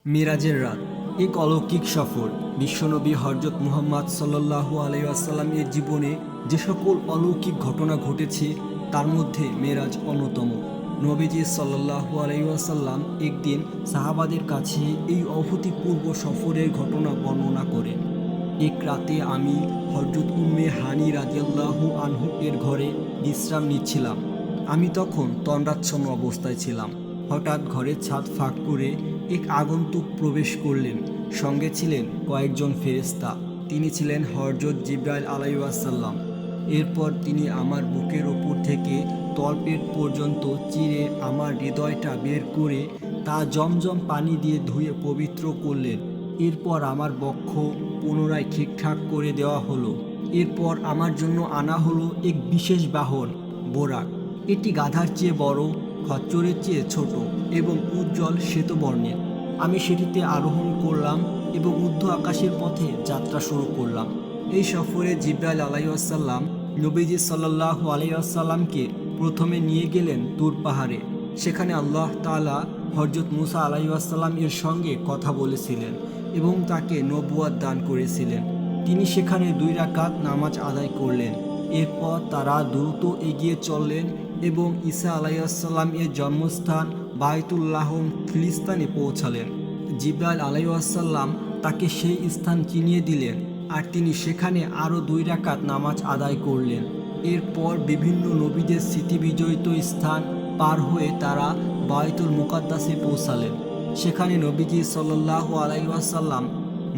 মিরাজের রাত এক অলৌকিক সফর। বিশ্বনবী হযরত মুহাম্মদ সাল্লাল্লাহু আলাইহি ওয়াসাল্লাম এর জীবনে যে সকল অলৌকিক ঘটনা ঘটেছে তার মধ্যে মেরাজ অন্যতম। নবীজি সাল্লাল্লাহু আলাইহি ওয়াসাল্লাম একদিন সাহাবাদের কাছে এই অভূতপূর্ব সফরের ঘটনা বর্ণনা করেন। এক রাতে আমি হযরত উম্মে হানি রাদিয়াল্লাহু আনহু এর ঘরে বিশ্রাম নিচ্ছিলাম। আমি তখন তন্দ্রাচ্ছন্ন অবস্থায় ছিলাম। হঠাৎ ঘরের ছাদ ফাঁক করে এক আগন্তুক প্রবেশ করলেন। সঙ্গে ছিলেন কয়েকজন ফেরেশতা। তিনি ছিলেন হযরত জিবরাইল আলাইহিস সালাম। এরপর তিনি আমার বুকের ওপর থেকে তলপেট পর্যন্ত চিরে আমার হৃদয়টা বের করে তা জমজম পানি দিয়ে ধুয়ে পবিত্র করলেন। এরপর আমার বক্ষ পুনরায় ঠিকঠাক করে দেওয়া হলো। এরপর আমার জন্য আনা হলো এক বিশেষ বাহন, বোরাক। এটি গাধার চেয়ে বড়, খচ্চরের চেয়ে ছোট এবং উজ্জ্বল শ্বেতবর্ণের। আমি সেটিতে আরোহণ করলাম এবং ঊর্ধ্ব আকাশের পথে যাত্রা শুরু করলাম। এই সফরে জিবরাইল আলাইহিস সালাম নবীজি সাল্লাল্লাহু আলাইহি ওয়াসাল্লামকে প্রথমে নিয়ে গেলেন তুর পাহাড়ে। সেখানে আল্লাহ তাআলা হযরত মুসা আলাইহিস সালাম এর সঙ্গে কথা বলেছিলেন এবং তাকে নবুয়ত দান করেছিলেন। তিনি সেখানে 2 রাকাত নামাজ আদায় করলেন। এরপর তারা দ্রুত এগিয়ে চললেন এবং ঈসা আলাইহিস সালাম এর জন্মস্থান বায়তুল্লাহম ফিলিস্তিনে পৌঁছালেন। জিবরাইল আলাইহিস সালাম তাকে সেই স্থান চিনিয়ে দিলেন আর তিনি সেখানে আরও 2 রাকাত নামাজ আদায় করলেন। এরপর বিভিন্ন নবীদের স্মৃতিবিজড়িত স্থান পার হয়ে তারা বায়তুল মুকাদ্দাসে পৌঁছালেন। সেখানে নবীজি সাল্লাল্লাহু আলাইহি ওয়াসাল্লাম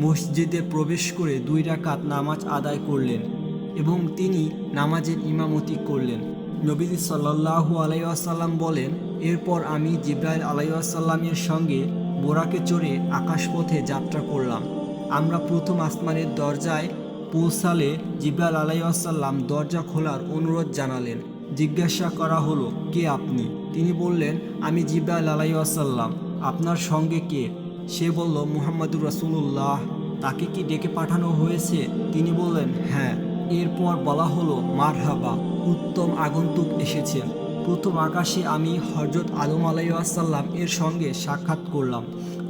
মসজিদে প্রবেশ করে 2 রাকাত নামাজ আদায় করলেন এবং তিনি নামাজের ইমামতি করলেন। নবীজি সাল্লাল্লাহু আলাইহি ওয়াসাল্লাম বলেন, এরপর আমি জিবরাইল আলাইহিস সালামের সঙ্গে বোরাকে চড়ে আকাশপথে যাত্রা করলাম। আমরা প্রথম আসমানের দরজায় পৌঁছালে জিবরাইল আলাইহিস সালাম দরজা খোলার অনুরোধ জানালেন। জিজ্ঞাসা করা হলো, কে আপনি? তিনি বললেন, আমি জিবরাইল আলাইহিস সালাম। আপনার সঙ্গে কে? সে বলল, মুহাম্মাদুর রাসূলুল্লাহ। তাকে কি ডেকে পাঠানো হয়েছে? তিনি বললেন, হ্যাঁ। এরপর বলা হলো, মারহাবা, উত্তম আগন্তুক এসেছেন। প্রথম আকাশে আমি হযরত আদম আলাইহিস সালাম এর সঙ্গে সাক্ষাৎ করলাম।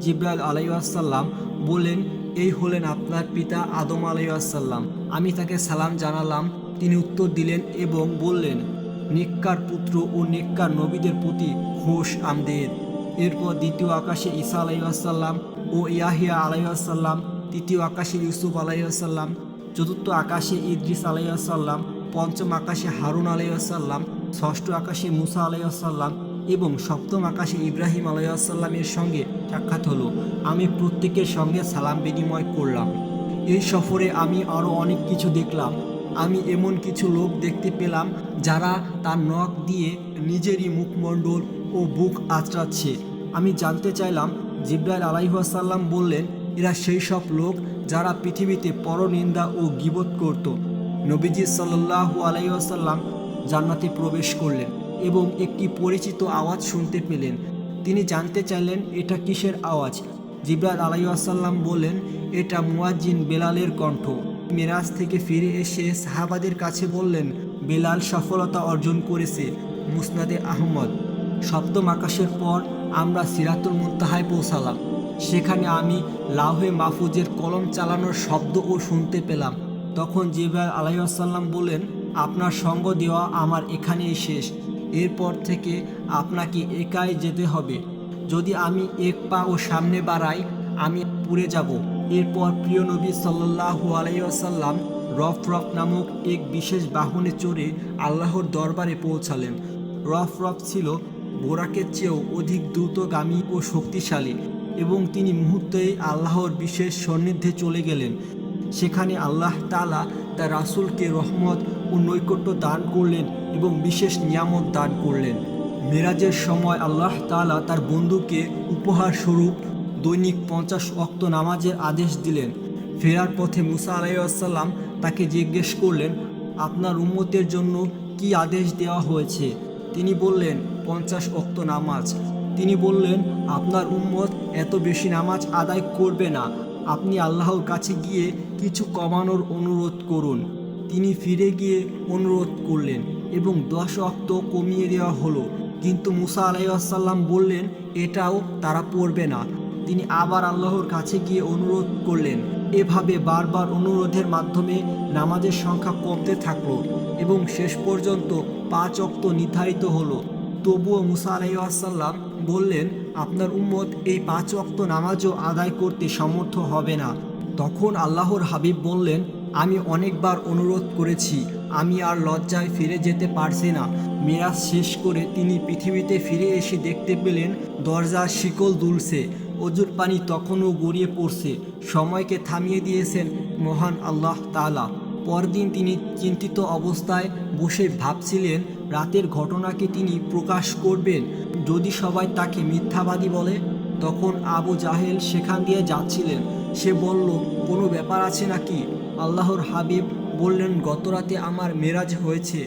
জিবরাইল আলাইহিস সালাম বললেন, এই হলেন আপনার পিতা আদম আলাইহিস সালাম। আমি তাকে সালাম জানালাম। তিনি উত্তর দিলেন এবং বললেন, নেককার পুত্র ও নেককার নবীদের প্রতি খুশ আমদের। এরপর দ্বিতীয় আকাশে ঈসা আলাইহিস সালাম ও ইয়াহিয়া আলাইহিস সালাম, তৃতীয় আকাশে ইউসুফ আলাইহিস সালাম, চতুর্থ আকাশে ইদ্রিস আলাইহিস সালাম, পঞ্চম আকাশে হারুন আলাইহিস সালাম, ষষ্ঠ আকাশে মুসা আলাইহিস সালাম এবং সপ্তম আকাশে ইব্রাহিম আলাইহিস সালামের সঙ্গে সাক্ষাৎ হলো। আমি প্রত্যেকের সঙ্গে সালাম বিনিময় করলাম। এই সফরে আমি আরও অনেক কিছু দেখলাম। আমি এমন কিছু লোক দেখতে পেলাম যারা তার নখ দিয়ে নিজেরই মুখমণ্ডল ও বুক আঁচড়াচ্ছে। আমি জানতে চাইলাম। জিবরাইল আলাইহিস সালাম বললেন, এরা সেই সব লোক যারা পৃথিবীতে পরনিন্দা ও গীবত করত। নবীজি সাল্লাল্লাহু আলাইহি ওয়াসাল্লাম জান্নাতে প্রবেশ করলেন এবং একটি পরিচিত আওয়াজ শুনতে পেলেন। তিনি জানতে চাইলেন, এটা কিসের আওয়াজ? জিবরাইল আলাইহিস সালাম বললেন, এটা মুয়াজ্জিন বেলালের কণ্ঠ। মিরাজ থেকে ফিরে এসে সাহাবাদের কাছে বললেন, বেলাল সফলতা অর্জন করেছে। মুসনাদে আহমদ। সপ্তম আকাশের পর আমরা সিরাতুল মুনতাহায় পৌঁছালাম। সেখানে আমি লাউহে মাহফুজের কলম চালানোর শব্দও শুনতে পেলাম। তখন জিবরাইল আলাইহিস সালাম বললেন, আপনার সঙ্গ দেওয়া আমার এখানেই শেষ। এরপর থেকে আপনাকে একাই যেতে হবে। যদি আমি এক পাও সামনে বাড়াই আমি পুড়ে যাব। এরপর প্রিয় নবী সাল্লাল্লাহু আলাইহি ওয়াসাল্লাম রফ নামক এক বিশেষ বাহনে চড়ে আল্লাহর দরবারে পৌঁছালেন। রফ ছিল বোরাকের চেয়েও অধিক দ্রুতগামী ও শক্তিশালী এবং তিনি মুহূর্তেই আল্লাহর বিশেষ সান্নিধ্যে চলে গেলেন। সেখানে আল্লাহ তাআলা তার রাসূলকে রহমত ও নৈকট্য দান করলেন এবং বিশেষ নিয়ামত দান করলেন। মেরাজের সময় আল্লাহ তাআলা তার বন্ধুকে উপহার স্বরূপ দৈনিক 50 ওয়াক্ত নামাজের আদেশ দিলেন। ফেরার পথে মুসা আলাইহিস সালাম তাকে জিজ্ঞেস করলেন, আপনার উম্মতের জন্য কি আদেশ দেওয়া হয়েছে? তিনি বললেন, 50 ওয়াক্ত নামাজ। তিনি বললেন, আপনার উম্মত এত বেশি নামাজ আদায় করবে না। আপনি আল্লাহর কাছে গিয়ে কিছু কমানোর অনুরোধ করুন। তিনি ফিরে গিয়ে অনুরোধ করলেন এবং 10 ওয়াক্ত কমিয়ে দেওয়া হলো। কিন্তু মুসা আলাইহিস সালাম বললেন, এটাও তারা পড়বে না। তিনি আবার আল্লাহর কাছে গিয়ে অনুরোধ করলেন। এভাবে বারবার অনুরোধের মাধ্যমে নামাজের সংখ্যা কমতে থাকলো এবং শেষ পর্যন্ত 5 ওয়াক্ত নির্ধারিত হলো। তবুও মুসা আলাইহিসসালাম বললেন, আপনার উম্মত এই 5 ওয়াক্ত নামাজও আদায় করতে সমর্থ হবে না। তখন আল্লাহর হাবিব বললেন, আমি অনেকবার অনুরোধ করেছি, আমি আর লজ্জায় ফিরে যেতে পারছি না। মেরাজ শেষ করে তিনি পৃথিবীতে ফিরে এসে দেখতে পেলেন দরজার শিকল দুলছে, অজুর পানি তখনও গড়িয়ে পড়ছে। সময়কে থামিয়ে দিয়েছেন মহান আল্লাহ তাআলা। পরদিন তিনি চিন্তিত অবস্থায় বসে ভাবছিলেন রাতের ঘটনাকে তিনি প্রকাশ করবেন যদি সবাই তাকে মিথ্যাবাদী বলে। তখন আবু জাহেল সেখান দিয়ে যাচ্ছিলেন। সে বলল, কোনো ব্যাপার আছে নাকি? আল্লাহর হাবিব বললেন, গতরাতে আমার মেরাজ হয়েছে।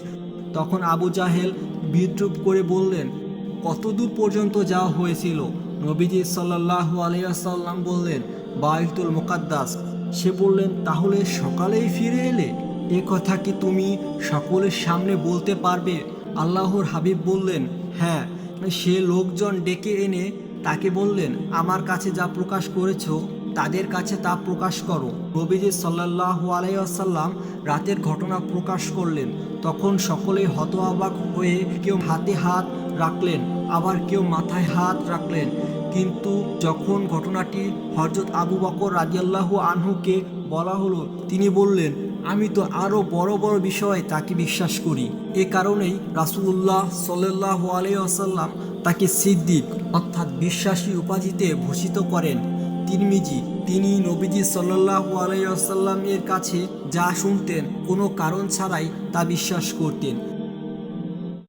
তখন আবু জাহেল বিদ্রূপ করে বললেন, কতদূর পর্যন্ত যাওয়া হয়েছিল? নবীজি সাল্লাল্লাহু আলাইহি ওয়াসাল্লাম বললেন, বাইতুল মুকাদ্দাস। সে বললেন, তাহলে সকালেই ফিরে এলে? এ কথা কি তুমি সকলের সামনে বলতে পারবে? আল্লাহর হাবিব বললেন, হ্যাঁ। সে লোকজন ডেকে এনে তাকে বললেন, আমার কাছে যা প্রকাশ করেছ তাদের কাছে তা প্রকাশ করো। নবীজি সাল্লাল্লাহু আলাইহি ওয়াসাল্লাম রাতের ঘটনা প্রকাশ করলেন। তখন সকলেই হতবাক হয়ে কেউ হাতে হাত রাখলেন, আবার কেউ মাথায় হাত রাখলেন। কিন্তু যখন ঘটনাটি হযরত আবু বকর রাদিয়াল্লাহু আনহুকে বলা হলো, তিনি বললেন, আমি তো আরও বড় বড় বিষয়ে তাকে বিশ্বাস করি। এ কারণেই রাসূলুল্লাহ সাল্লাল্লাহু আলাইহি ওয়াসাল্লাম তাকে সিদ্দিক অর্থাৎ বিশ্বাসী উপাধিতে ভূষিত করেন। তিরমিজি, তিনি নবীজি সাল্লাল্লাহু আলাইহি ওয়াসাল্লামের কাছে যা শুনতেন কোনো কারণ ছাড়াই তা বিশ্বাস করতেন।